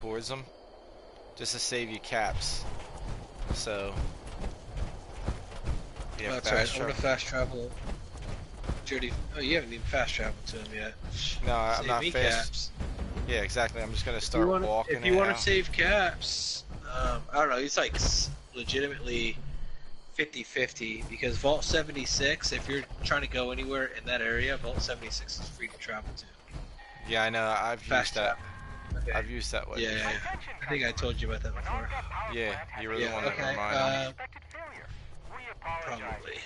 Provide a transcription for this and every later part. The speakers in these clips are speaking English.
towards them just to save you caps. So yeah, Oh, that's right. fast I want travel. to fast travel. Jody, oh, you haven't even fast traveled to him yet. No, I'm Save not me fast. caps. Yeah, exactly. I'm just gonna If you start want to, walking if you it want to out. save caps, I don't know. He's like legitimately 50-50 because Vault 76. If you're trying to go anywhere in that area, Vault 76 is free to travel to. Yeah, I know. I've used Fast that. travel. Okay. I've used that way Yeah, yeah, before. yeah. I think I told you about that before. Yeah, you were the Yeah. one that Okay. reminded me. Probably.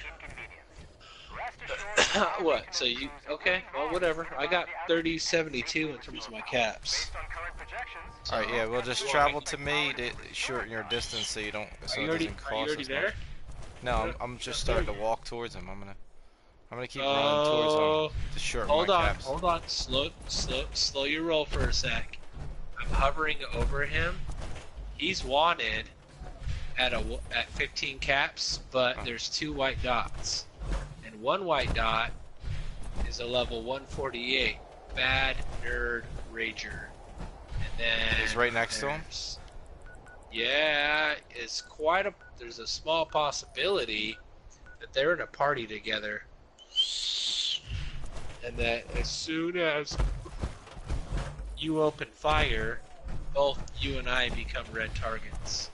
What? So you okay? Well, whatever. I got 3072 in terms of my caps. So, All right, yeah, we'll just travel to me to shorten your distance so you don't, are so you it already doesn't are you cost already as much. there? No, I'm just starting to walk towards him. I'm gonna keep running towards him Oh, to shorten my hold on, caps. hold on. Slow your roll for a sec. I'm hovering over him. He's wanted at 15 caps, but Oh, there's 2 white dots, and one white dot is a level 148 bad nerd rager, and then he's right next to him. Yeah, it's quite a. There's a small possibility that they're in a party together, and that as soon as you open fire, both you and I become red targets.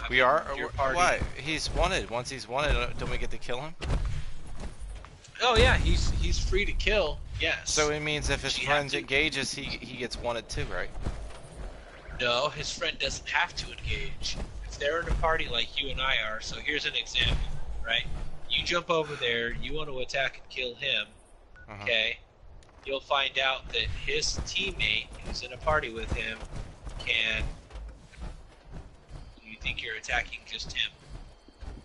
We are. Your party. Why? He's wanted. Once he's wanted, don't we get to kill him? Oh yeah, he's free to kill. Yes. So it means if his Does he friend have to? engages, he gets wanted too, right? No, his friend doesn't have to engage. If they're in a party like you and I are, so here's an example, right? You jump over there, you want to attack and kill him, okay? You'll find out that his teammate, who's in a party with him, can. You think you're attacking just him.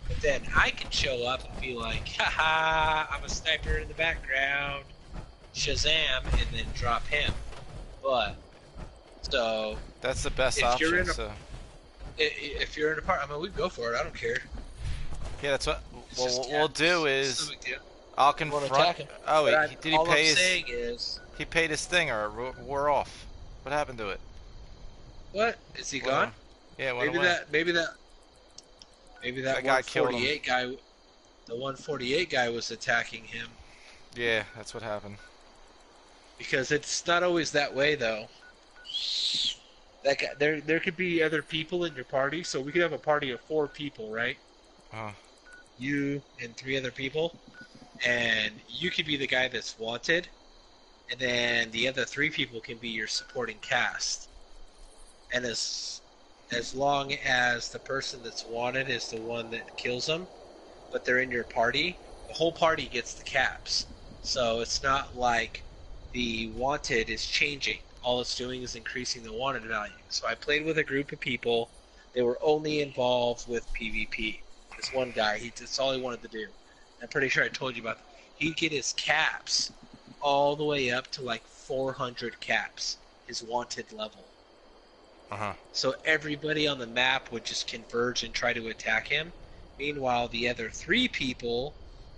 But then I can show up and be like, haha, I'm a sniper in the background, Shazam, and then drop him. But, so. That's the best If option. you're in a, So if you're in a party, I mean, we'd go for it. I don't care. yeah, that's what. It's Well, just what we'll do it's no is big deal. I'll You want to confront. attack him. Oh, But did he all I'm pay his? saying is, He paid his thing, or we're off. What happened to it? what is he Went gone? on. Yeah, it went Maybe away. that, maybe that, maybe that That guy killed him. 148 guy, the 148 guy was attacking him. Yeah, that's what happened. Because it's not always that way, though. That guy, there could be other people in your party, so we could have a party of 4 people, right? You and 3 other people, and you could be the guy that's wanted, and then the other 3 people can be your supporting cast. And as long as the person that's wanted is the one that kills them, but they're in your party, the whole party gets the caps. So it's not like the wanted is changing. All it's doing is increasing the wanted value. So I played with a group of people. They were only involved with PvP. This one guy, that's all he wanted to do. I'm pretty sure I told you about that. He'd get his caps all the way up to like 400 caps, his wanted level. So everybody on the map would just converge and try to attack him. Meanwhile, the other 3 people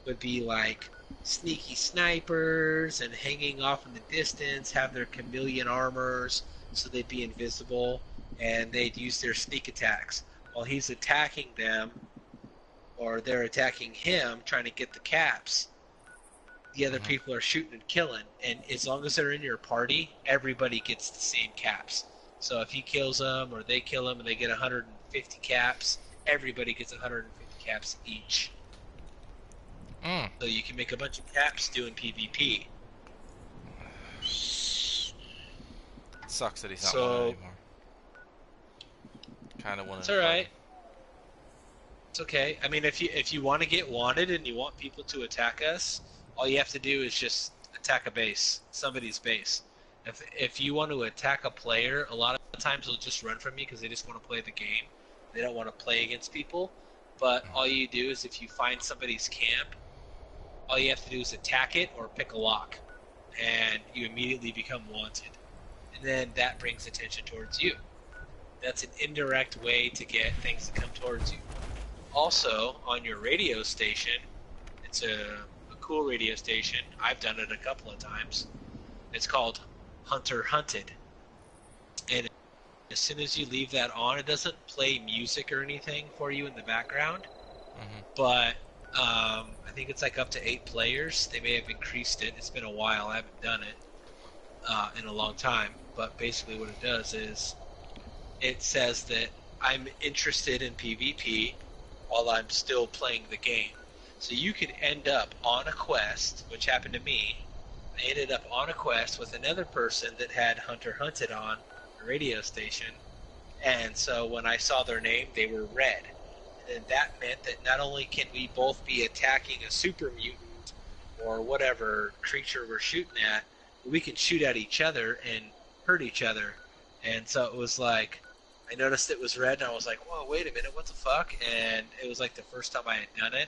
would be like sneaky snipers and hanging off in the distance, have their chameleon armors so they'd be invisible, and they'd use their sneak attacks. While he's attacking them, or they're attacking him, trying to get the caps, the other people are shooting and killing. And as long as they're in your party, everybody gets the same caps. So if he kills them or they kill him and they get 150 caps, everybody gets 150 caps each. So you can make a bunch of caps doing PvP. Sucks that he's not wanted anymore. Kind of wanted. It's all right. It's okay. I mean, if you want to get wanted and you want people to attack us, all you have to do is just attack a base, somebody's base. If you want to attack a player, a lot of times they'll just run from you because they just want to play the game. They don't want to play against people. But all you do is if you find somebody's camp, all you have to do is attack it or pick a lock, and you immediately become wanted. And then that brings attention towards you. That's an indirect way to get things to come towards you. Also, on your radio station, it's a cool radio station. I've done it a couple of times. It's called Hunter Hunted. And As soon as you leave that on, it doesn't play music or anything for you in the background. But I think it's like up to 8 players. They may have increased it. It's been a while. I haven't done it in a long time. But basically what it does is it says that I'm interested in PvP while I'm still playing the game. So you could end up on a quest, which happened to me. I ended up on a quest with another person that had Hunter Hunted on a radio station. And so when I saw their name, they were red. And that meant that not only can we both be attacking a super mutant or whatever creature we're shooting at, but we can shoot at each other and hurt each other. And so it was like, I noticed it was red, and I was like, whoa, wait a minute, what the fuck? And it was like the first time I had done it.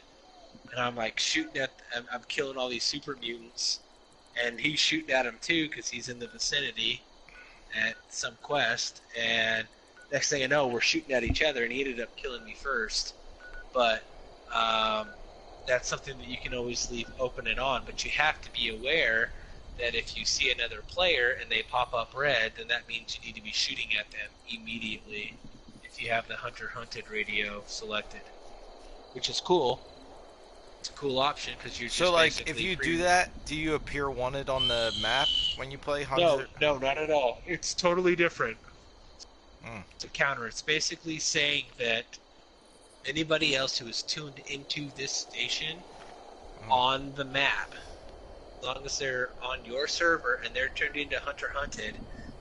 And I'm like shooting at, I'm killing all these super mutants. And he's shooting at him too, because he's in the vicinity at some quest. And next thing I know, we're shooting at each other, and he ended up killing me first. But that's something that you can always leave open and on. But you have to be aware that if you see another player and they pop up red, then that means you need to be shooting at them immediately if you have the Hunter Hunted radio selected, which is cool. It's a cool option because you're just so like if you do that, do you appear wanted on the map when you play Hunter? No, not at all. It's totally different. It's a counter. It's basically saying that anybody else who is tuned into this station on the map, as long as they're on your server and they're turned into Hunter Hunted,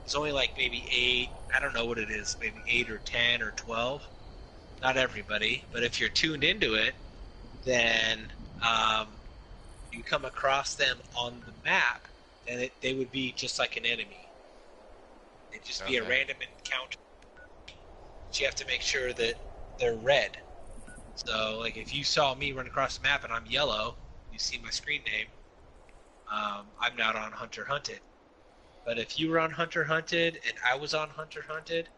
it's only like maybe 8, I don't know what it is, maybe 8 or 10 or 12. Not everybody, but if you're tuned into it, then you come across them on the map, and they would be just like an enemy. It'd just be a random encounter. But you have to make sure that they're red. So, like, if you saw me run across the map and I'm yellow, you see my screen name, I'm not on Hunter Hunted. But if you were on Hunter Hunted and I was on Hunter Hunted,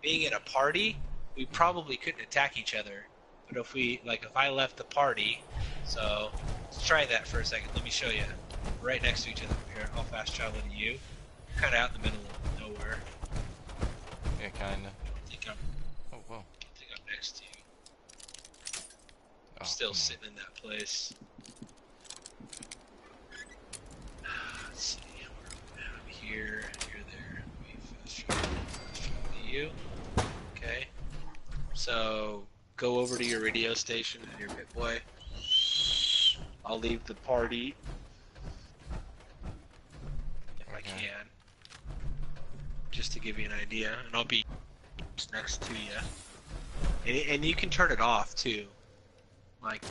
being in a party, we probably couldn't attack each other. But if I left the party, so let's try that for a second. Let me show you. We're right next to each other here. I'll fast travel to you. Kind of out in the middle of nowhere. Yeah, kind of. Oh, whoa. I think I'm next to you. I'm still sitting in that place. Let's see. I'm here. You're there. Let me fast travel to you. Okay. So go over to your radio station and your Pip-Boy. I'll leave the party if I can, just to give you an idea, and I'll be next to you. And you can turn it off too. Like,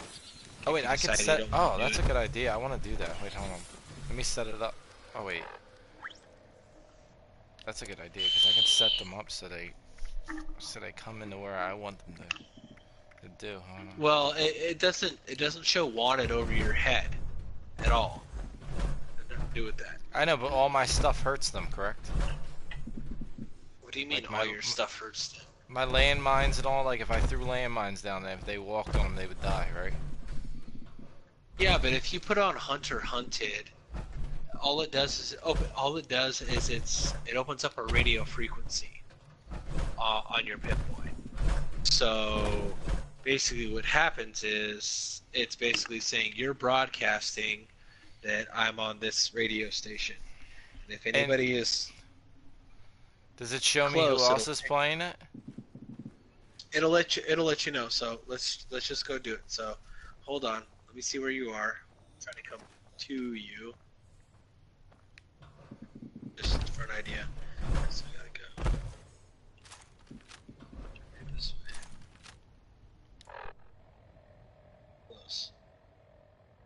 oh wait, I can set. Oh, that's a good idea. I want to do that. Wait, hold on. Let me set it up. Oh wait, that's a good idea because I can set them up so they come into where I want them to do. Well, it doesn't show wanted over your head at all. It doesn't do with that. I know, but all my stuff hurts them, correct? What do you mean all your stuff hurts them? My landmines and all, like if I threw landmines down there, if they walked on them, they would die, right? Yeah, but if you put on Hunter Hunted, all it does is it opens up a radio frequency on your Pip-Boy. So basically what happens is it's basically saying you're broadcasting that I'm on this radio station. And if anybody is... Does it show me who else is playing it? It'll let you know. So let's just go do it. So hold on. Let me see where you are. I'm trying to come to you. Just for an idea. So I gotta go. This way. Close.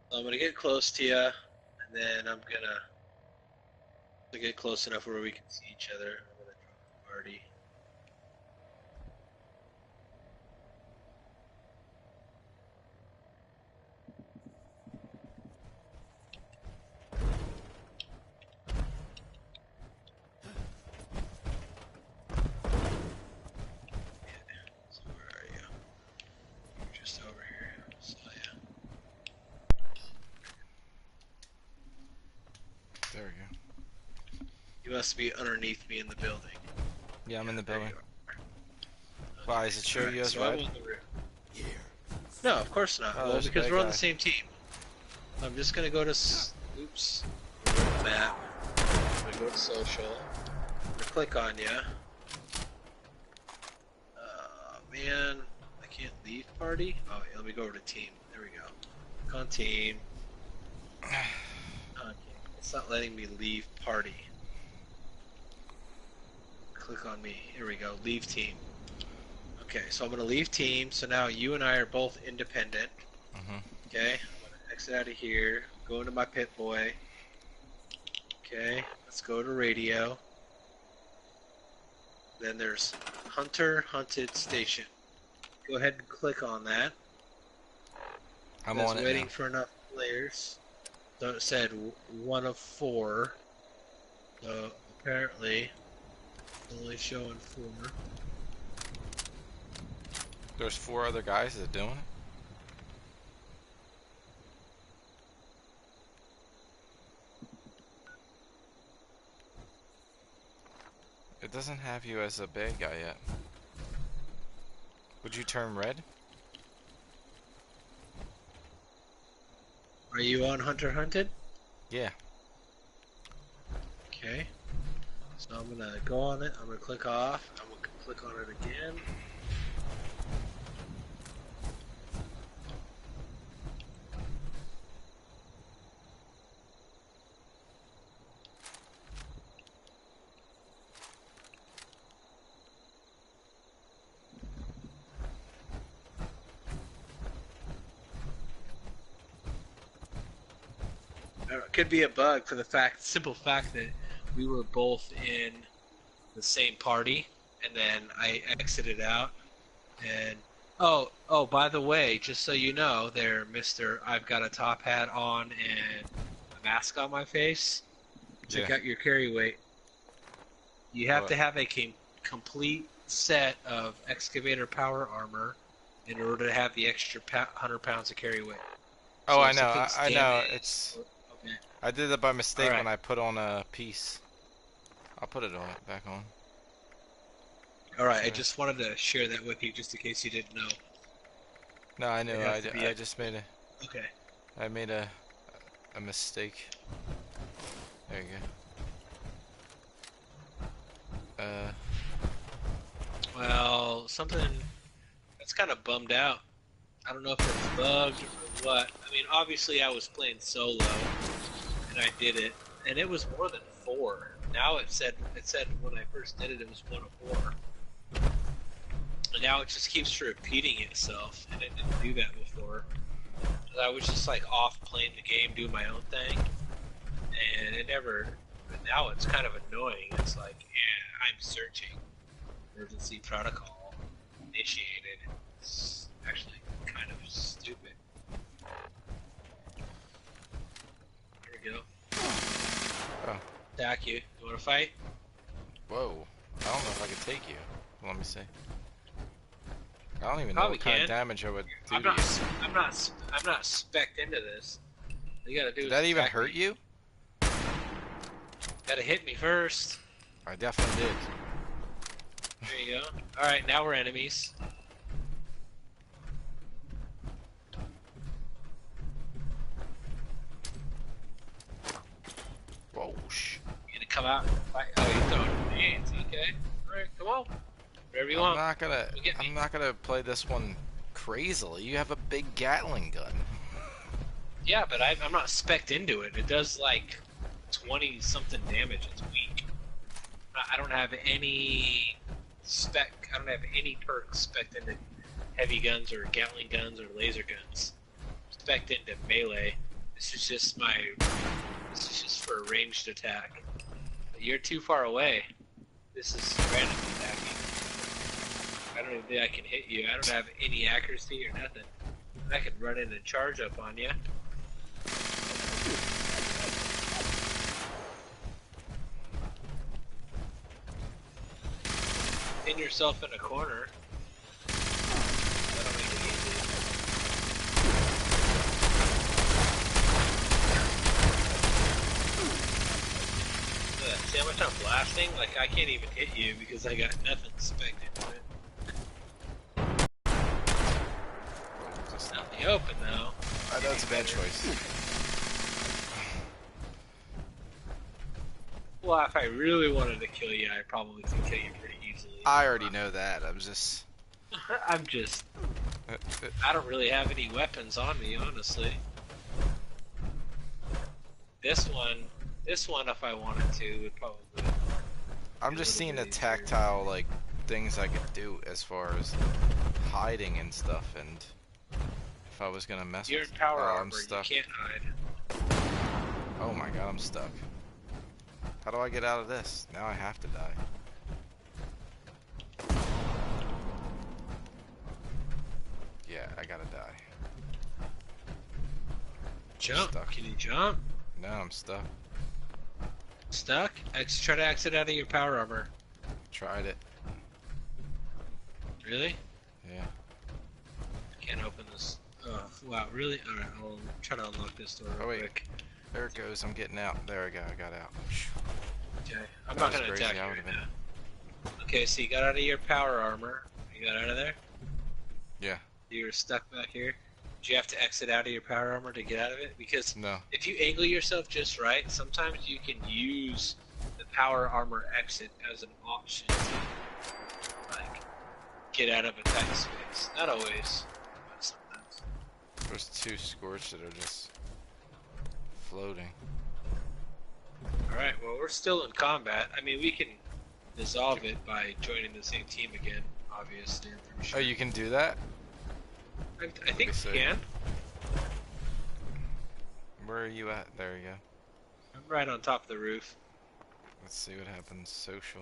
So I'm gonna get close to you, and then I'm gonna get close enough where we can see each other. I'm gonna drop the party. There we go. You must be underneath me in the building. Yeah, I'm in the building. Why, does it show you as red? No, of course not. Oh, well, because we're on the guy. same team. I'm just gonna go to oops, map. I'm gonna go to social. I'm gonna click on you. Man, I can't leave party. Oh, let me go over to team. There we go. Click on team. Okay, it's not letting me leave party. Click on me. Here we go. Leave team. Okay, so I'm gonna leave team. So now you and I are both independent. Okay, I'm gonna exit out of here. Go into my Pip-Boy. Okay, let's go to radio. Then there's Hunter Hunted Station. Go ahead and click on that. I'm on it waiting now. for enough players. So it said 1 of 4. So apparently, it's only showing 4. There's 4 other guys that are doing it? It doesn't have you as a bad guy yet. Would you turn red? Are you on Hunter Hunted? Yeah. Okay. So I'm gonna go on it. I'm gonna click off. I'm gonna click on it again. It could be a bug for the simple fact that we were both in the same party, and then I exited out. And oh, by the way, just so you know, there, Mister, I've got a top hat on and a mask on my face. Check out your carry weight. You have to have a complete set of excavator power armor in order to have the extra 100 pounds of carry weight. Oh, so I know. I know. It's. Okay. I did it by mistake when I put on a piece. I'll put it back on. Alright, I just wanted to share that with you just in case you didn't know. No, I knew. I just made a... Okay. I made a mistake. There you go. Well, something that's kind of bummed out. I don't know if it's bugged or what. I mean, obviously I was playing solo, and I did it, and it was more than 4. Now it said when I first did it, it was 1 of 4. And now it just keeps repeating itself, and it didn't do that before. I was just like off playing the game, doing my own thing, and it never. But now it's kind of annoying. It's like, yeah, I'm searching. Emergency protocol initiated. It's actually kind of stupid. There we go. Oh. Attack you. You want to fight? Whoa. I don't know if I can take you. Let me see. I don't even know Probably what kind can. of damage I would do I'm to you. I'm not spec'd into this. All you gotta do Did is that even attack hurt me. you? Gotta hit me first. I definitely did. There you go. Alright, now we're enemies. Whoa, shh. You gonna come out and fight? Oh, you're throwing grenades. Okay. Alright, come on. Whatever you want. I'm not gonna play this one crazily. You have a big Gatling gun. Yeah, but I'm not spec'd into it. It does like 20 something damage. It's weak. I don't have any I don't have any perks spec'd into heavy guns or Gatling guns or laser guns. Spec'd into melee. This is just for a ranged attack. You're too far away. This is random attacking. I don't even think I can hit you. I don't have any accuracy or nothing. I could run in and charge up on you. Pin yourself in a corner. That'll make it easy. See how much I'm blasting? Like, I can't even hit you because I got nothing spec'd into it. It's out in the open, though. I know it's a bad choice. Well, if I really wanted to kill you, I probably could kill you pretty easily. I already know that. I'm just... I don't really have any weapons on me, honestly. This one, if I wanted to, would probably... I'm just seeing the tactile, like, things I could do as far as hiding and stuff, and if I was gonna mess You're with... in power armor, I'm stuck. you can't hide. Oh my god, I'm stuck. How do I get out of this? Now I have to die. Yeah, I gotta die. Jump. Stuck. Can you jump? No, I'm stuck. Stuck? Try to exit out of your power armor. Tried it. Really? Yeah. Can't open this. Oh, wow, really? Alright, I'll try to unlock this door real quick. There it goes, I'm getting out. There we go, I got out. Okay, I'm not gonna attack you right now. Okay, so you got out of your power armor. You got out of there? Yeah. You were stuck back here. Do you have to exit out of your power armor to get out of it? Because No. if you angle yourself just right, sometimes you can use the power armor exit as an option to, like, get out of a tight space. Not always, but sometimes. There's two Scorch that are just floating. Alright, well, we're still in combat. I mean, we can dissolve it by joining the same team again, obviously, I'm pretty sure. Oh, you can do that? I think we can. Where are you at? There you go. I'm right on top of the roof. Let's see what happens. Social.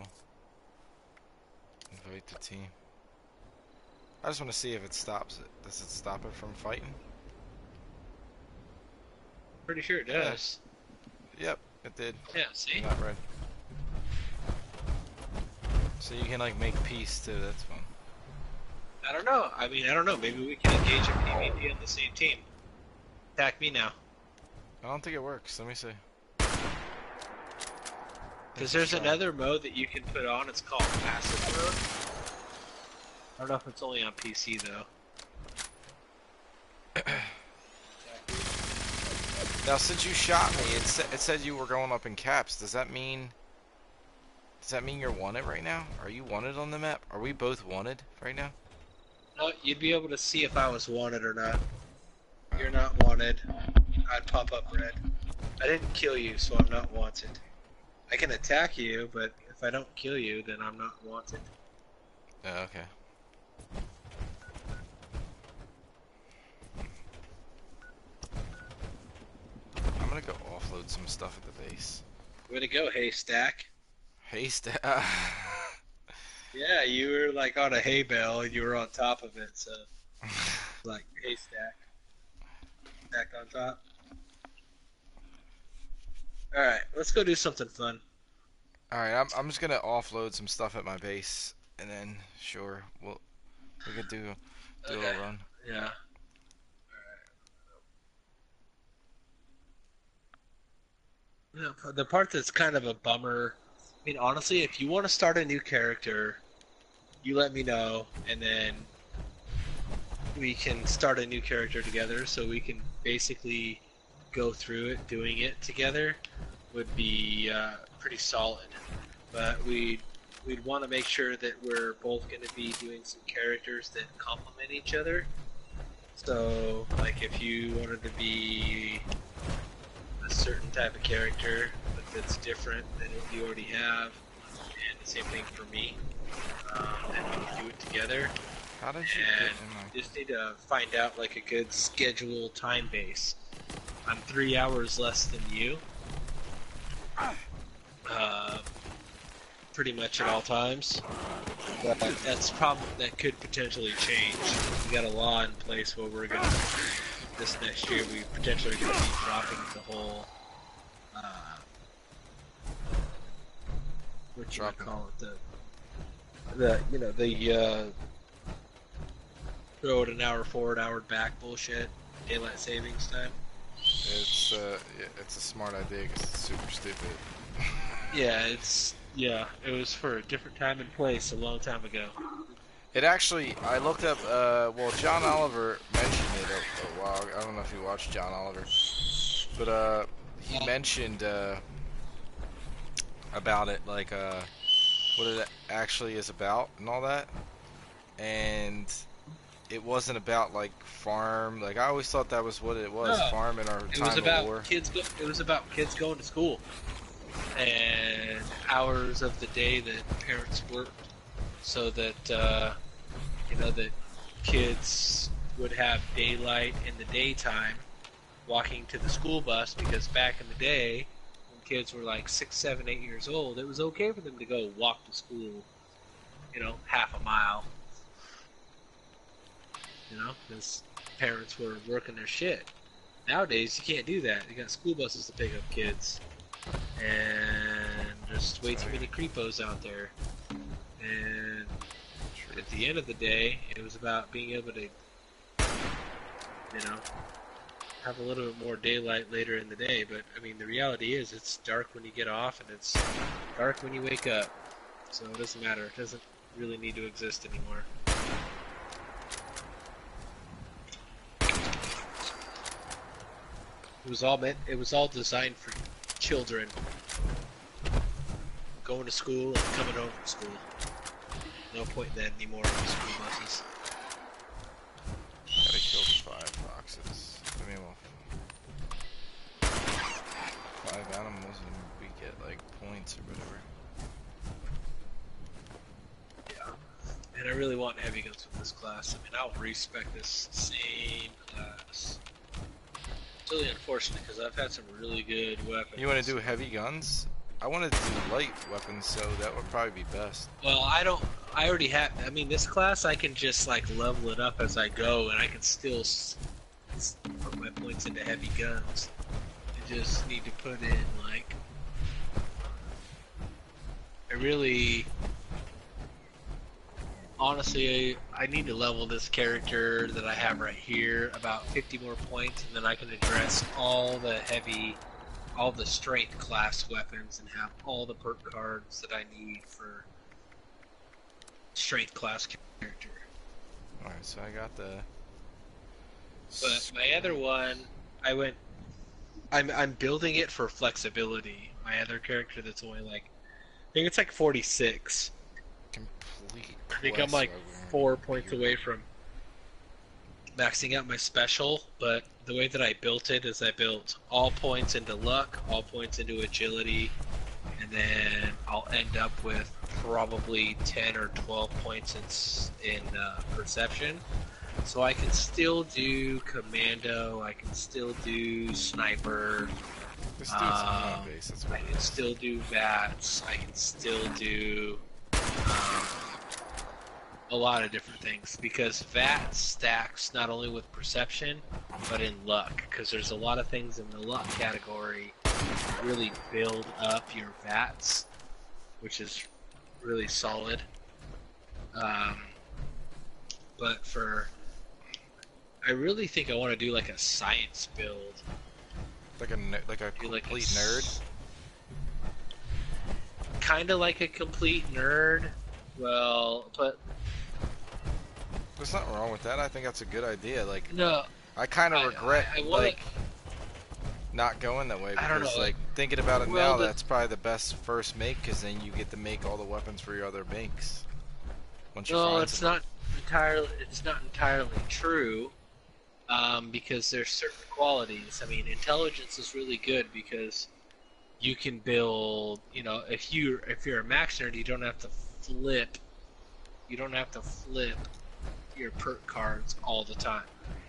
Invite the team. I just want to see if it stops it. Does it stop it from fighting? Pretty sure it does. Yep, it did. Yeah, see? Not red. So you can like make peace too, that's fun. I don't know. I mean, I don't know. Maybe we can engage in PvP on the same team. Attack me now. I don't think it works. Let me see. Because there's another mode that you can put on. It's called passive mode. I don't know if it's only on PC though. Now, since you shot me, it said you were going up in caps. Does that mean you're wanted right now? Are you wanted on the map? Are we both wanted right now? No, you'd be able to see if I was wanted or not. You're not wanted. I'd pop up red. I didn't kill you, so I'm not wanted. I can attack you, but if I don't kill you, then I'm not wanted. Oh, okay. I'm gonna go offload some stuff at the base. Way to go, Haystack. Haystack. Yeah, you were like on a hay bale and you were on top of it, so like Haystack. Stacked on top. Alright, let's go do something fun. Alright, I'm just gonna offload some stuff at my base, and then sure we could do a run. Yeah. Alright. The part that's kind of a bummer. I mean, honestly, if you want to start a new character, you let me know, and then we can start a new character together. So we can basically go through it, doing it together would be pretty solid. But we'd want to make sure that we're both going to be doing some characters that complement each other. So, like, if you wanted to be a certain type of character that's different than what you already have, and the same thing for me, and we can do it together. How did you get in my... Just need to find out like a good schedule time base. I'm 3 hours less than you. Pretty much at all times. But that could potentially change. We got a law in place where we're gonna, this next year, we potentially are gonna be dropping the whole, what you would call it, the throw it an hour forward, hour back bullshit, daylight savings time. It's it's a smart idea because it's super stupid. Yeah, it was for a different time and place a long time ago. It actually, I looked up, well, John Oliver mentioned it a while. I don't know if you watched John Oliver, but he mentioned about it, like what it actually is about and all that. And it wasn't about like farm. Like I always thought that was what it was, No, farm in our it time was of about war. it was about kids going to school and hours of the day that parents worked, so that that kids would have daylight in the daytime, walking to the school bus. Because back in the day, when kids were like 6, 7, 8 years old, it was okay for them to go walk to school, half a mile. Because parents were working their shit. Nowadays, you can't do that. You got school buses to pick up kids, and there's way too many creepos out there. And at the end of the day, it was about being able to, have a little bit more daylight later in the day. But I mean, the reality is, it's dark when you get off, and it's dark when you wake up. So it doesn't matter. It doesn't really need to exist anymore. It was all designed for children going to school and coming home from school. No point in that anymore with school buses. Gotta kill 5 foxes. I mean, well, 5 animals and we get like points or whatever. Yeah. And I really want heavy guns with this class. I mean, I'll respec this same class. It's really unfortunate because I've had some really good weapons. You want to do heavy guns? I wanted to do light weapons, so that would probably be best. Well, I already have. I mean, this class I can just like level it up as I go, and I can still put my points into heavy guns. I just need to put in like. Honestly, I need to level this character that I have right here about 50 more points, and then I can address all the strength class weapons and have all the perk cards that I need for strength class character. Alright, so I got the... But my other one, I'm building it for flexibility. My other character that's only like, I think it's like 46. I think I'm like 4 points away from maxing out my special, but the way that I built it is I built all points into luck, all points into agility, and then I'll end up with probably 10 or 12 points in perception. So I can still do commando, I can still do sniper, This dude's on my base, that's what I can still do VATS, I can still do a lot of different things, because VAT stacks not only with perception but in luck, because there's a lot of things in the luck category that really build up your VATs, which is really solid. But I really think I want to do like a science build, like a complete nerd. Kind of like a complete nerd. Well, but there's nothing wrong with that. I think that's a good idea. Like, no, I kind of regret like not going that way, because I don't know. like thinking about it now, that's probably the best first make, because then you get to make all the weapons for your other makes. Once you find it's not entirely true, because there's certain qualities. I mean, intelligence is really good because you can build. If you're a max nerd, you don't have to flip. You don't have to flip your perk cards all the time.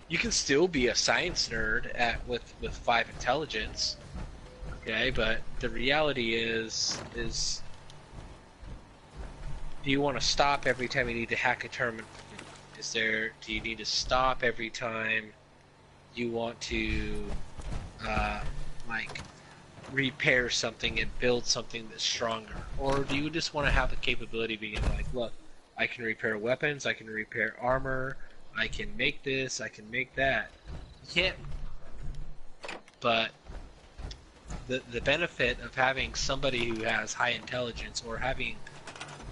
You can still be a science nerd with 5 intelligence, okay? But the reality is, do you want to stop every time you need to hack a terminal? Do you need to stop every time you want to, repair something and build something that's stronger? Or do you just want to have the capability of being like, look, I can repair weapons, I can repair armor, I can make this, I can make that. but the benefit of having somebody who has high intelligence or having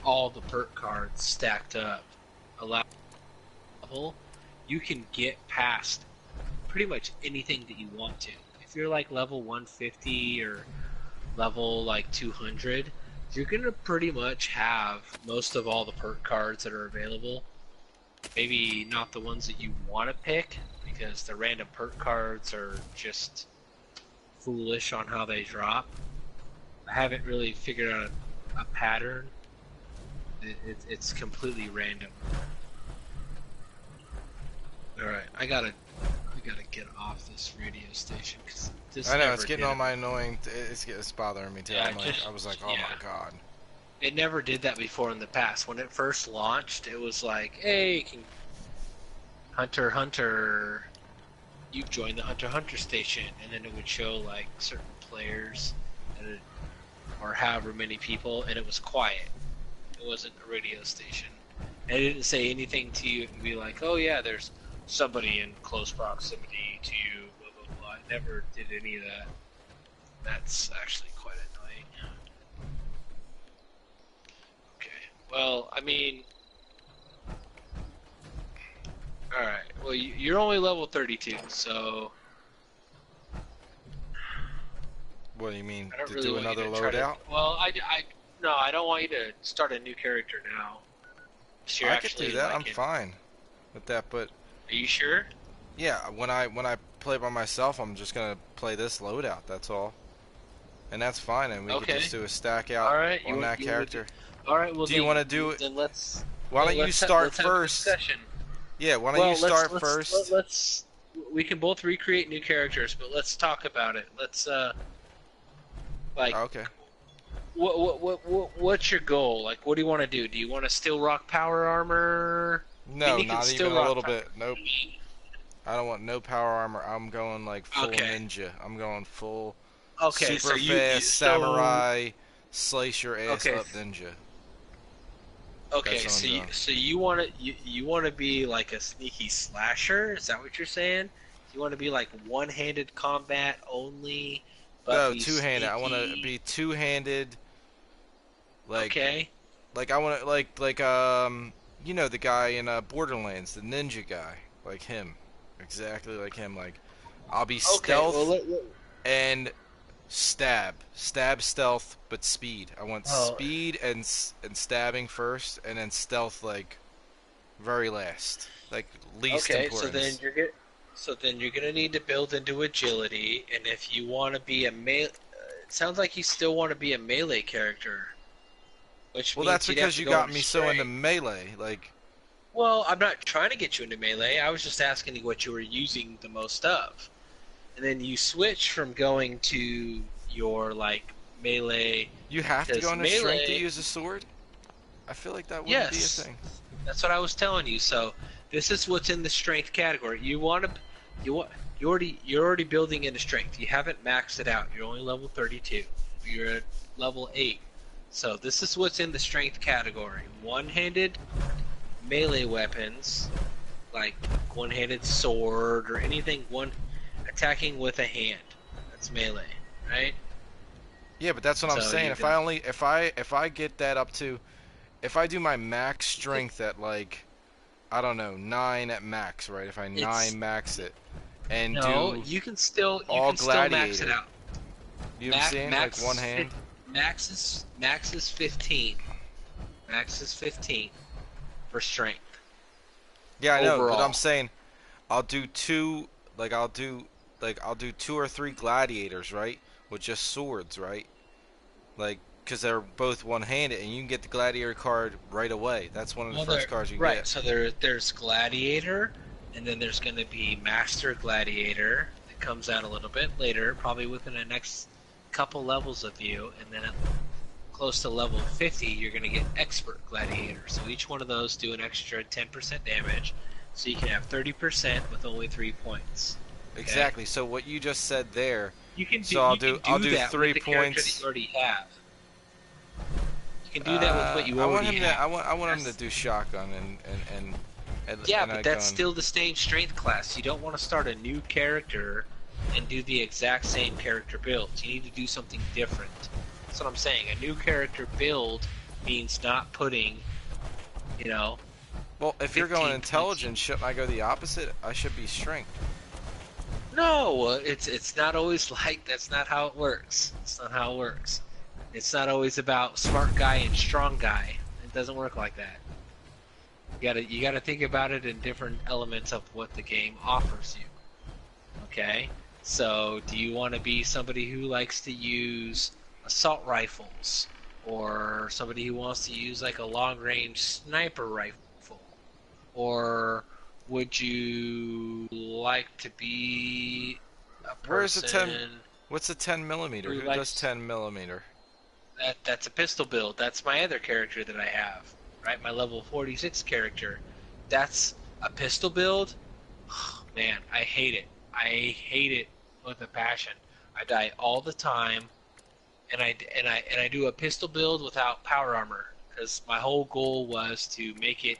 all the perk cards stacked up allow level, you can get past pretty much anything that you want to. If you're like level 150 or level like 200, you're gonna pretty much have most of all the perk cards that are available. Maybe not the ones that you want to pick, because the random perk cards are just foolish on how they drop. I haven't really figured out a pattern. It's completely random. Alright, I gotta get off this radio station, because this I know, it's getting on my annoying, it's bothering me too. Yeah, I was like, oh my god. It never did that before in the past. When it first launched, it was like, hey, Hunter, you've joined the Hunter station, and then it would show like certain players, or however many people, and it was quiet. It wasn't a radio station. And it didn't say anything to you and be like, oh yeah, there's somebody in close proximity to you, blah blah blah. It never did any of that. That's actually quite annoying. Okay, well, I mean, alright, well, you're only level 32, so... What do you mean? I don't To really do want another you to try loadout? Well, no, I don't want you to start a new character now. I could do that, I'm fine with that, but... Are you sure? Yeah, when I play by myself, I'm just gonna play this loadout, that's all. And that's fine, and we can just do a stack out on that character. Alright, well, do you want to do it? Then let's... Why don't you start first? Yeah, why don't you start first? We can both recreate new characters, but let's talk about it. Let's, like... Okay. What's your goal? Like, what do you want to do? Do you want to still rock power armor? No, not even a little bit. Nope. I don't want no power armor. I'm going like full ninja. I'm going full super fast samurai, slice your ass up ninja. Okay, so you want to be like a sneaky slasher? Is that what you're saying? You want to be like one-handed combat only? No, two-handed. I want to be two-handed. Like, like I want to like you know the guy in Borderlands, the ninja guy, like him, exactly like him. Like, I'll be stealth and stab, stealth, but speed. I want speed and stabbing first, and then stealth like very last, like least importance. So then you're gonna need to build into agility, and if you want to be a melee, it sounds like you still want to be a melee character. Well, that's because you got me so into melee, like... Well, I'm not trying to get you into melee, I was just asking you what you were using the most of. And then you switch from going to your, like, melee... You have to go into strength to use a sword? I feel like that wouldn't be a thing. That's what I was telling you, so... This is what's in the strength category. You're already building into strength. You haven't maxed it out. You're only level 32. You're at level 8. So this is what's in the strength category. One-handed melee weapons, like one-handed sword or anything attacking with a hand. That's melee, right? Yeah, but that's what I'm saying. If I get that up to, if I do my max strength at like, I don't know, 9 at max, right? If I 9 max it, and you can still max it out. You know what I'm saying? Like one hand. Max is 15. Max is 15 for strength. Yeah, I know, but I'm saying I'll do 2 or 3 gladiators, right? With just swords, right? Like, because they're both one-handed, and you can get the gladiator card right away. That's one of the first cards you get. Right, so there's gladiator, and then there's going to be master gladiator that comes out a little bit later, probably within the next couple levels of you, and then close to level 50 you're going to get expert gladiator. So each one of those do an extra 10% damage, so you can have 30% with only 3 points. Okay? Exactly. So what you just said there, I'll do 3 points. You already have. You can do that with what you already have. I want him to do shotgun and yeah, but that's still the same strength class. You don't want to start a new character and do the exact same character builds. You need to do something different. That's what I'm saying. A new character build means not putting, you know. Well, if you're going intelligence, shouldn't I go the opposite? I should be strength. No, it's not always like that's not how it works. It's not how it works. It's not always about smart guy and strong guy. It doesn't work like that. You gotta think about it in different elements of what the game offers you. Okay? So, do you want to be somebody who likes to use assault rifles? Or somebody who wants to use like a long-range sniper rifle? Or would you like to be a person... Where's the 10... What's the 10 millimeter? Who does 10 millimeter? That's a pistol build. That's my other character that I have. Right? My level 46 character. That's a pistol build? Oh, man, I hate it. I hate it with a passion. I die all the time, and I do a pistol build without power armor because my whole goal was to make it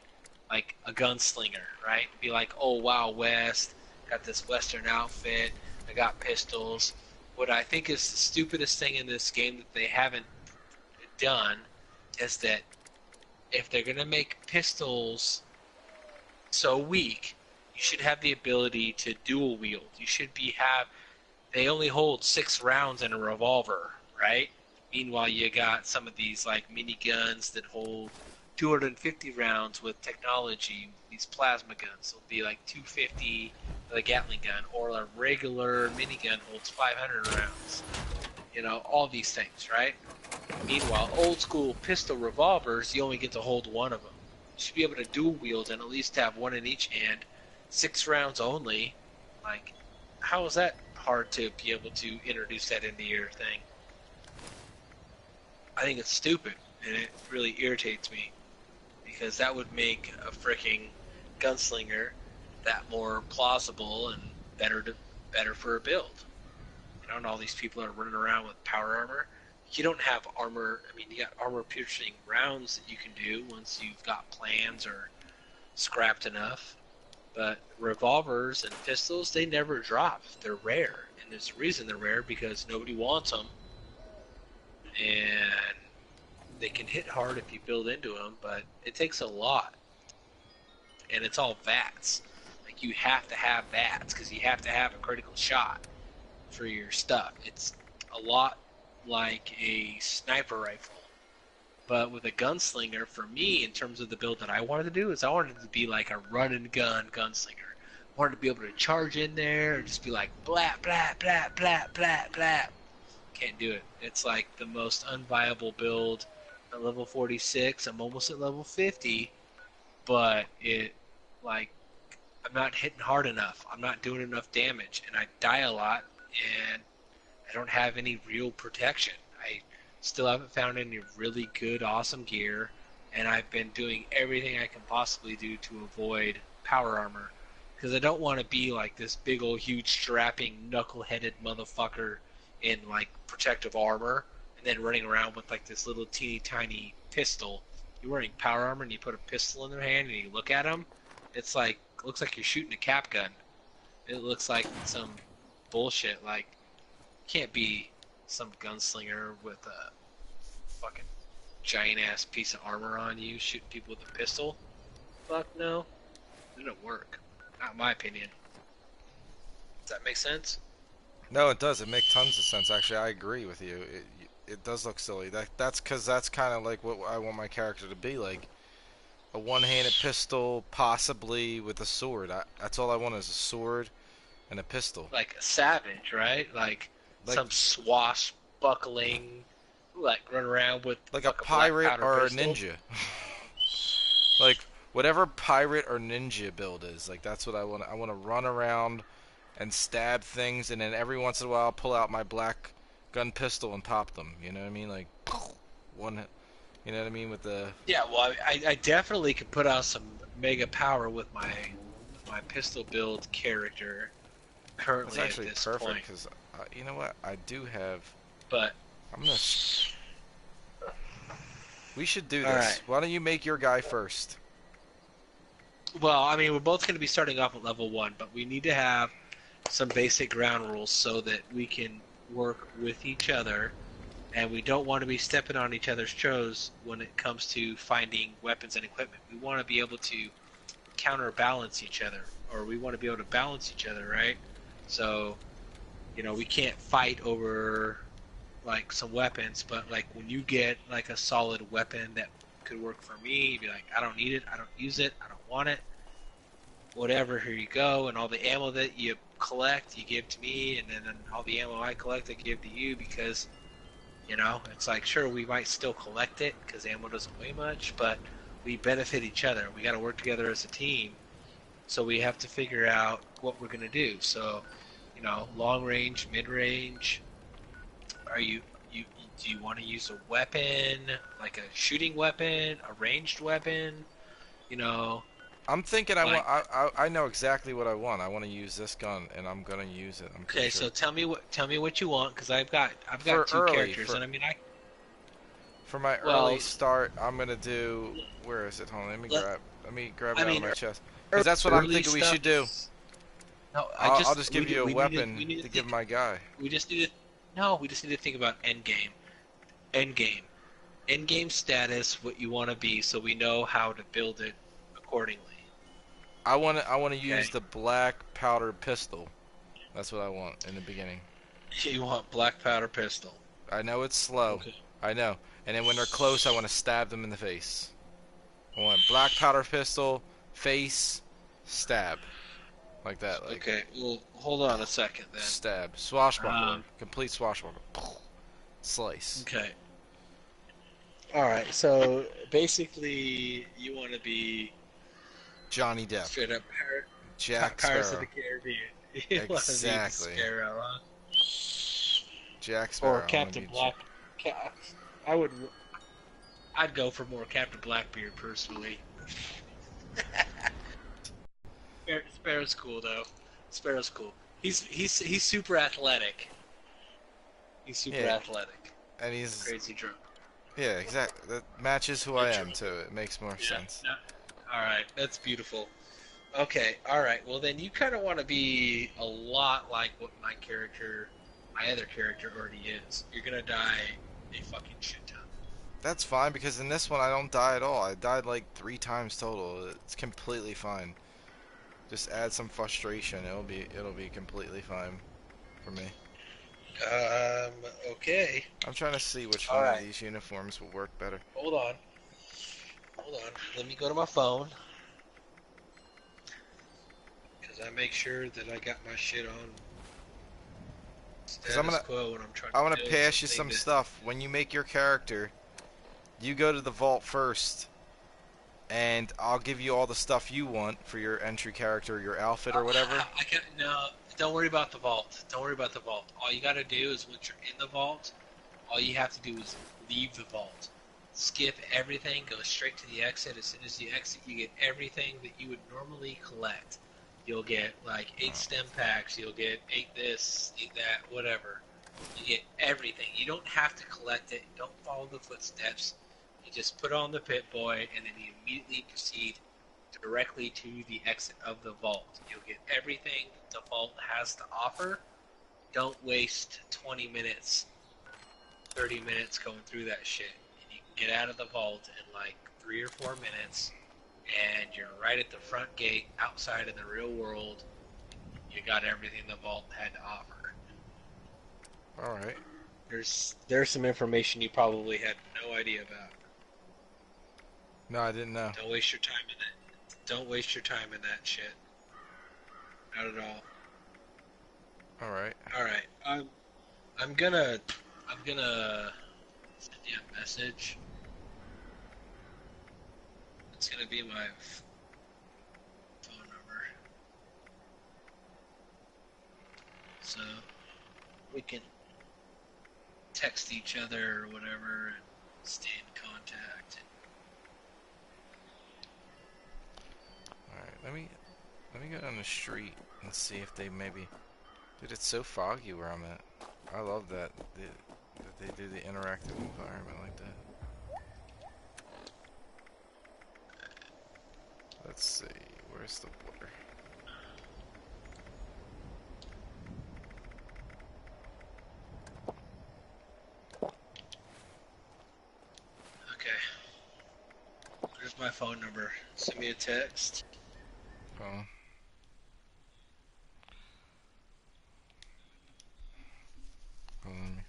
like a gunslinger, right? Be like, oh wow, West, got this Western outfit, I got pistols. What I think is the stupidest thing in this game that they haven't done is that if they're gonna make pistols so weak, you should have the ability to dual wield. You should they only hold 6 rounds in a revolver, right? Meanwhile, you got some of these like mini guns that hold 250 rounds with technology. These plasma guns will be like 250 with a Gatling gun, or a regular minigun holds 500 rounds. You know, all these things, right? Meanwhile, old school pistol revolvers, you only get to hold one of them. You should be able to dual wield and at least have one in each hand. 6 rounds only. Like, how is that hard to be able to introduce that into your thing? I think it's stupid, and it really irritates me, because that would make a freaking gunslinger that more plausible and better for a build. You know, and all these people are running around with power armor. You don't have armor. I mean, you got armor piercing rounds that you can do once you've got plans or scrapped enough. But revolvers and pistols, they never drop. They're rare. And there's a reason they're rare, because nobody wants them. And they can hit hard if you build into them, but it takes a lot. And it's all VATS. Like, you have to have VATS, because you have to have a critical shot for your stuff. It's a lot like a sniper rifle. But with a gunslinger, for me, in terms of the build that I wanted to do, is I wanted it to be like a run and gun gunslinger. I wanted to be able to charge in there and just be like, blah, blah, blah, blah, blah, blah. Can't do it. It's like the most unviable build at level 46. I'm almost at level 50, but I'm not hitting hard enough. I'm not doing enough damage, and I die a lot, and I don't have any real protection. I still haven't found any really good, awesome gear, and I've been doing everything I can possibly do to avoid power armor, because I don't want to be like this big old huge strapping knuckle-headed motherfucker in like protective armor, and then running around with like this little teeny tiny pistol. You're wearing power armor and you put a pistol in their hand and you look at them, it's like, looks like you're shooting a cap gun. It looks like some bullshit. Like, can't be some gunslinger with a fucking giant ass piece of armor on you shooting people with a pistol. Fuck no. It didn't work. Not in my opinion. Does that make sense? No, it does. It makes tons of sense. Actually, I agree with you. It does look silly. That's because that's kind of like what I want my character to be, like a one-handed pistol, possibly with a sword. That's all I want is a sword and a pistol. Like a savage, right? Like some swashbuckling, like run around with like a pirate or a ninja. Like whatever pirate or ninja build is, like that's what I want. I want to run around and stab things, and then every once in a while I'll pull out my black gun pistol and pop them. You know what I mean? Like one. You know what I mean with the. Yeah, well, I definitely could put out some mega power with my pistol build character currently at this point. It's actually perfect because you know what, I do have. But I'm gonna. We should do this. Right. Why don't you make your guy first? Well, I mean, we're both going to be starting off at level 1, but we need to have some basic ground rules so that we can work with each other, and we don't want to be stepping on each other's toes when it comes to finding weapons and equipment. We want to be able to counterbalance each other, or we want to be able to balance each other, right? So, we can't fight over like some weapons, but like when you get like a solid weapon that could work for me, you'd be like, I don't need it, I don't use it, I don't want it, whatever, here you go. And all the ammo that you collect, you give to me, and then all the ammo I collect, I give to you, because it's like, sure, we might still collect it because ammo doesn't weigh much, but we benefit each other. We got to work together as a team, so we have to figure out what we're gonna do. So, long range, mid range. Are you do you want to use a weapon, like a shooting weapon, a ranged weapon? I'm thinking I know exactly what I want. I want to use this gun, and I'm gonna use it. Okay, sure. so tell me what you want, because I've got two characters, and I mean for my early start, I'm gonna do. Where is it? Hold on, let me grab it out of my chest, because that's what I'm thinking we should do. No, I'll just give you a weapon to give my guy. We just need to think about end game. End game status, what you want to be, so we know how to build it accordingly. I want to use the black powder pistol. That's what I want in the beginning. You want black powder pistol. I know it's slow. Okay. I know. And then when they're close, I want to stab them in the face. I want black powder pistol, face, stab. Like that. Okay, well, hold on a second then. Stab. Swashbuckler. Complete swashbuckler. Slice. Okay. Alright, so basically you want to be Johnny Depp. Straight up Jack Pirates of the Caribbean. You exactly. Sparrow, huh? Jack Sparrow. Or Captain Black. I'd go for more Captain Blackbeard personally. Sparrow's cool though. Sparrow's cool. He's super athletic. He's super athletic. And he's crazy drunk. Yeah, exactly. That matches who I am too. It makes more sense. No. All right, that's beautiful. Okay, all right. Well, then you kind of want to be a lot like what my other character already is. You're gonna die a fucking shit ton. That's fine, because in this one I don't die at all. I died like 3 times total. It's completely fine. Just add some frustration. It'll be completely fine for me. Okay. I'm trying to see which one of these uniforms will work better. Hold on. Let me go to my phone. Because I make sure that I got my shit on status quo when I'm trying to I want to pass you some stuff. When you make your character, you go to the vault first, and I'll give you all the stuff you want for your entry character, your outfit or whatever. No, don't worry about the vault. Don't worry about the vault. All you gotta do is once you're in the vault, all you have to do is leave the vault. Skip everything, go straight to the exit. As soon as you exit, you get everything that you would normally collect. You'll get like 8 stem packs, you'll get 8 this, 8 that, whatever. You get everything. You don't have to collect it. Don't follow the footsteps. You just put on the Pip-Boy, and then you immediately proceed directly to the exit of the vault. You'll get everything the vault has to offer. Don't waste 20 minutes, 30 minutes going through that shit. And you can get out of the vault in like 3 or 4 minutes, and you're right at the front gate outside in the real world. You got everything the vault had to offer. Alright. There's some information you probably had no idea about. No, I didn't know. Don't waste your time in it. Don't waste your time in that shit. Not at all. Alright. Alright. I'm gonna send you a message. It's gonna be my phone number. So we can text each other or whatever and stay in contact. Alright, let me go down the street and see if they maybe... Dude, it's so foggy where I'm at. I love that they do the interactive environment like that. Let's see, where's the border? phone number. Send me a text. Oh. Hold on.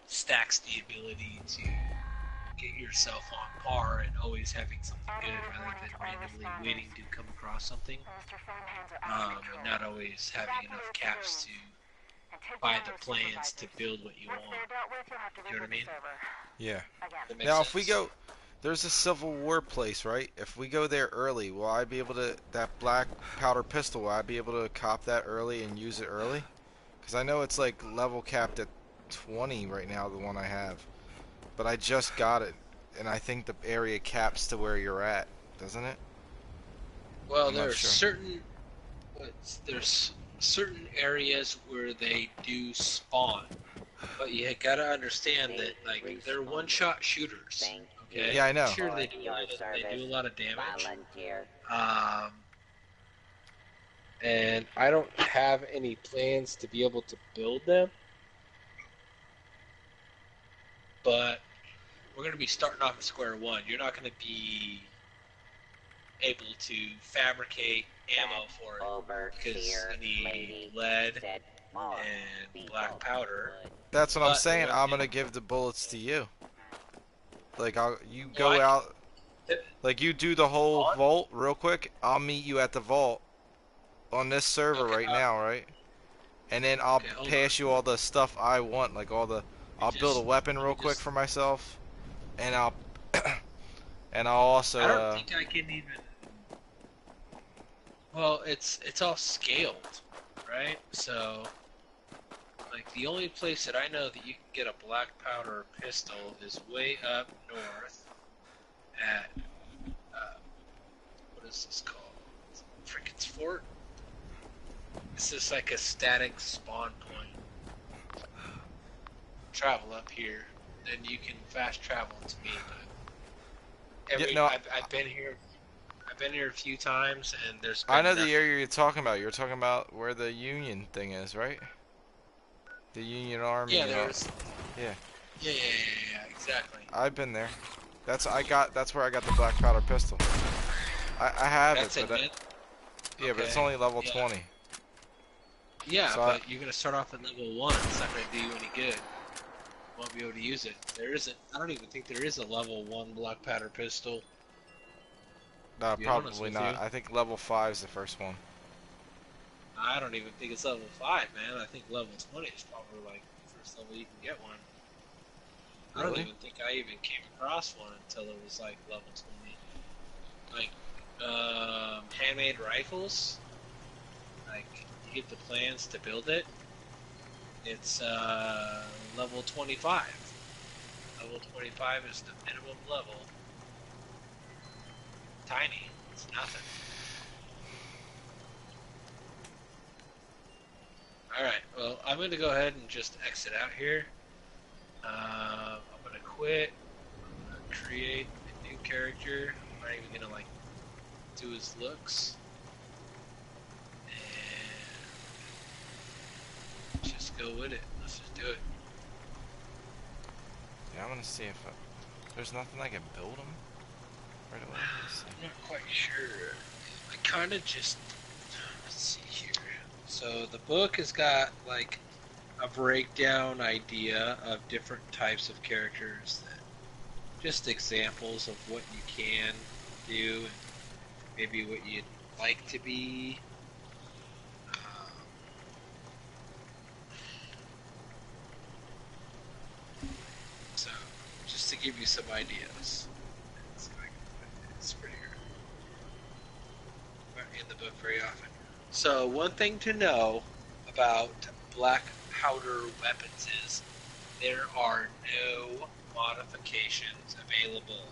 Stacks the ability to get yourself on par and always having something good rather than randomly waiting to come across something. And not always having enough caps to buy the plans to build what you want. You know what I mean? Yeah. Now, if we go, there's a Civil War place, right? If we go there early, will I be able to, that black powder pistol, will I be able to cop that early and use it early? Because I know it's like level capped at 20 right now, the one I have. But I just got it, and I think the area caps to where you're at, doesn't it? Well, there's certain areas where they do spawn, but you gotta understand that like they're one-shot shooters. Okay. Yeah, I know. Sure, they do a lot of damage. And I don't have any plans to be able to build them, but we're going to be starting off at square one. You're not going to be able to fabricate ammo for it because you need lead and black powder. That's what I'm saying. I'm going to give the bullets to you. Like, you go out, like you do the whole vault real quick. I'll meet you at the vault on this server right now, right? And then I'll pass you all the stuff I want, like all the. I'll build a weapon real quick for myself, and I'll also. I don't think I can even. Well, it's all scaled, right? So, like the only place that I know that you can get a black powder pistol is way up north at what is this called? Frickin's Fort. It's just like a static spawn point. Travel up here, then you can fast travel to me. I've been here. I've been here a few times, and there's. I know the area you're talking about. You're talking about where the Union thing is, right? The Union Army. Yeah, there's. Yeah. Yeah, exactly. I've been there. That's where I got the black powder pistol. I have it, but yeah, but it's only level 20. Yeah, so but you're gonna start off at level 1. It's not gonna do you any good. You won't be able to use it. There isn't. I don't even think there is a level 1 black powder pistol. No, probably not. I think level 5 is the first one. I don't even think it's level 5, man. I think level 20 is probably like the first level you can get one. Really? I don't even think I even came across one until it was like level 20. Like, handmade rifles. like you get the plans to build it, it's level 25. Level 25 is the minimum level. Tiny. It's nothing. Alright, well, I'm going to go ahead and just exit out here. I'm going to quit. I'm going to create a new character. I'm not even going to, like, do his looks. And just go with it. Let's just do it. Yeah, I'm going to see if there's nothing I can build him right away. I'm not quite sure. I kind of just... Let's see here. So the book has got, like, a breakdown idea of different types of characters, that just examples of what you can do and maybe what you'd like to be. So just to give you some ideas. It's pretty not in the book very often. So one thing to know about black powder weapons is there are no modifications available.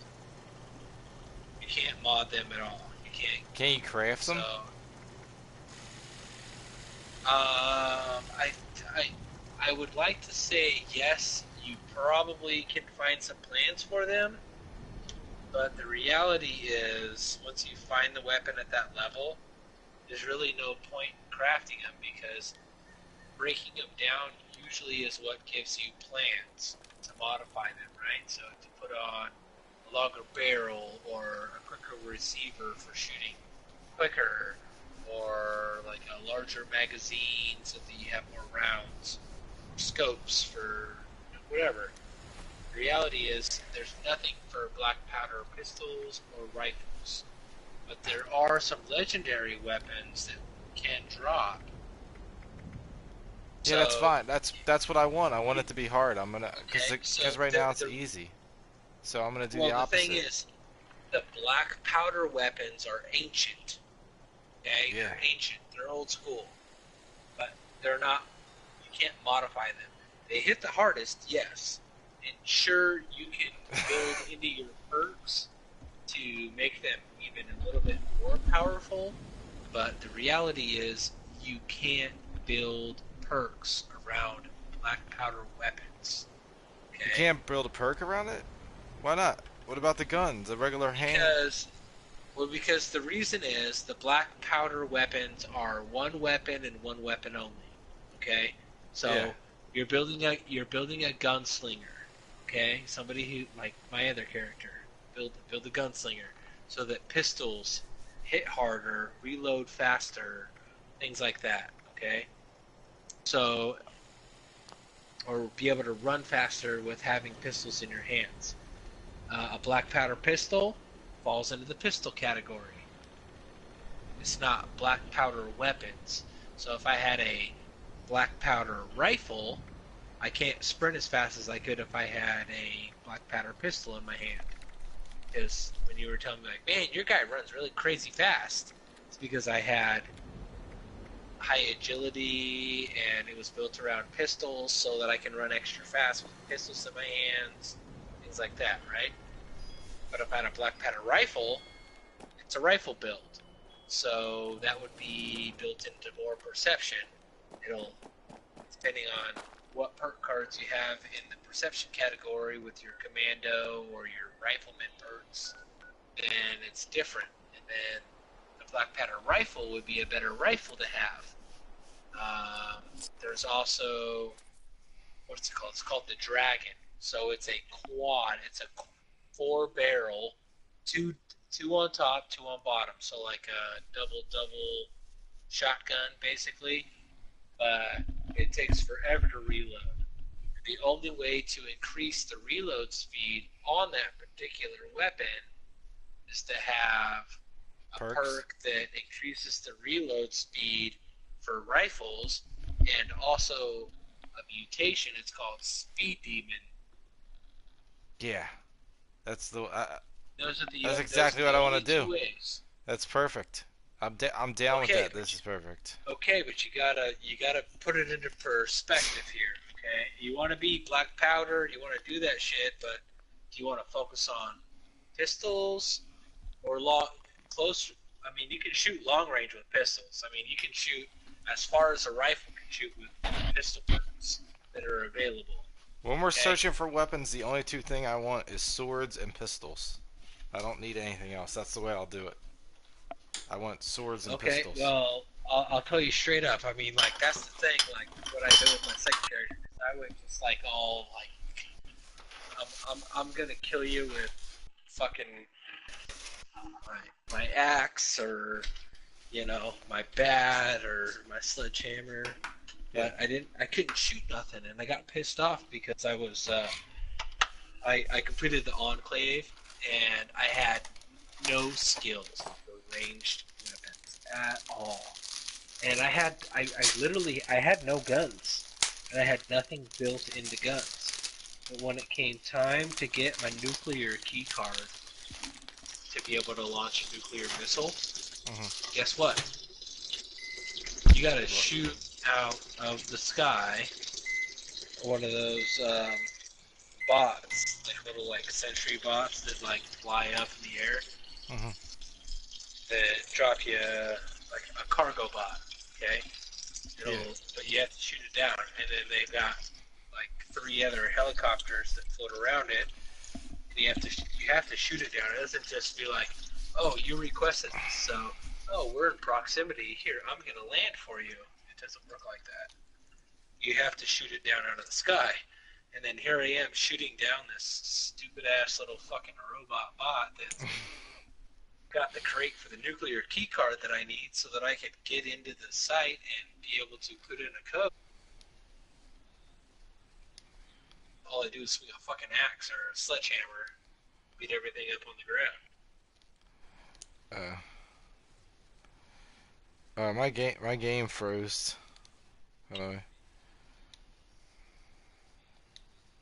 You can't mod them at all. You can't. Can you craft them? So, I would like to say yes. You probably can find some plans for them, but the reality is, once you find the weapon at that level, there's really no point in crafting them, because breaking them down usually is what gives you plans to modify them, right? So to put on a longer barrel, or a quicker receiver for shooting quicker, or like a larger magazine so that you have more rounds, scopes for whatever. The reality is there's nothing for black powder pistols or rifles, but there are some legendary weapons that can drop. Yeah, so, that's fine. That's what I want. I want it to be hard. I'm gonna because right now it's easy. So I'm gonna do the opposite. The thing is, the black powder weapons are ancient. Okay, yeah. They're ancient. They're old school, but they're not. You can't modify them. They hit the hardest, yes, and sure you can build into your perks to make them even a little bit more powerful. But the reality is, you can't build perks around black powder weapons. Okay? You can't build a perk around it? Why not? What about the guns, the regular hand? Because the reason is the black powder weapons are one weapon and one weapon only. Okay, so yeah. you're building a gunslinger. Okay, somebody who, like my other character, build a gunslinger so that pistols hit harder, reload faster, things like that. Okay, so or be able to run faster with having pistols in your hands. A black powder pistol falls into the pistol category. It's not black powder weapons. So if I had a black powder rifle, I can't sprint as fast as I could if I had a black powder pistol in my hand. Because when you were telling me, like, man, your guy runs really crazy fast, it's because I had high agility and it was built around pistols so that I can run extra fast with pistols in my hands, things like that, right? But if I had a black powder rifle, it's a rifle build. So that would be built into more perception. It'll, depending on what perk cards you have in the perception category with your commando or your rifleman perks, then it's different. And then the black powder rifle would be a better rifle to have. There's also, what's it called? It's called the Dragon. So it's a quad. It's a 4-barrel, two on top, 2 on bottom. So like a double shotgun, basically. But it takes forever to reload. The only way to increase the reload speed on that particular weapon is to have a perk that increases the reload speed for rifles, and also a mutation. It's called Speed Demon. Yeah, that's the. Those are the. That's exactly what I want to do. That's perfect. I'm down with that. This is perfect. Okay, but you gotta put it into perspective here. Okay, you want to be black powder, you want to do that shit, but do you want to focus on pistols or long close? I mean, you can shoot long range with pistols. I mean, you can shoot as far as a rifle can shoot with pistol bullets that are available. When we're searching for weapons, the only two things I want is swords and pistols. I don't need anything else. That's the way I'll do it. I want swords and Okay, pistols. well, I'll tell you straight up. I mean, like that's the thing. Like what I do with my second character is I would just like all like I'm gonna kill you with fucking my axe or my bat or my sledgehammer. But I couldn't shoot nothing, and I got pissed off because I completed the Enclave, and I had no skills for ranged weapons at all. And I literally I had no guns, and I had nothing built into guns. But when it came time to get my nuclear key card to be able to launch a nuclear missile, guess what? You gotta shoot out of the sky one of those bots, like little sentry bots that fly up in the air, that drop you like a cargo bot. Okay, but you have to shoot it down, and then they've got like 3 other helicopters that float around it. And you have to shoot it down. It doesn't just be like, oh, you requested this, so we're in proximity. Here, I'm gonna land for you. It doesn't work like that. You have to shoot it down out of the sky. And then here I am shooting down this stupid ass little fucking robot bot that's got the crate for the nuclear key card that I need so that I could get into the site and be able to put in a code. All I do is swing a fucking axe or a sledgehammer, beat everything up on the ground. My game froze.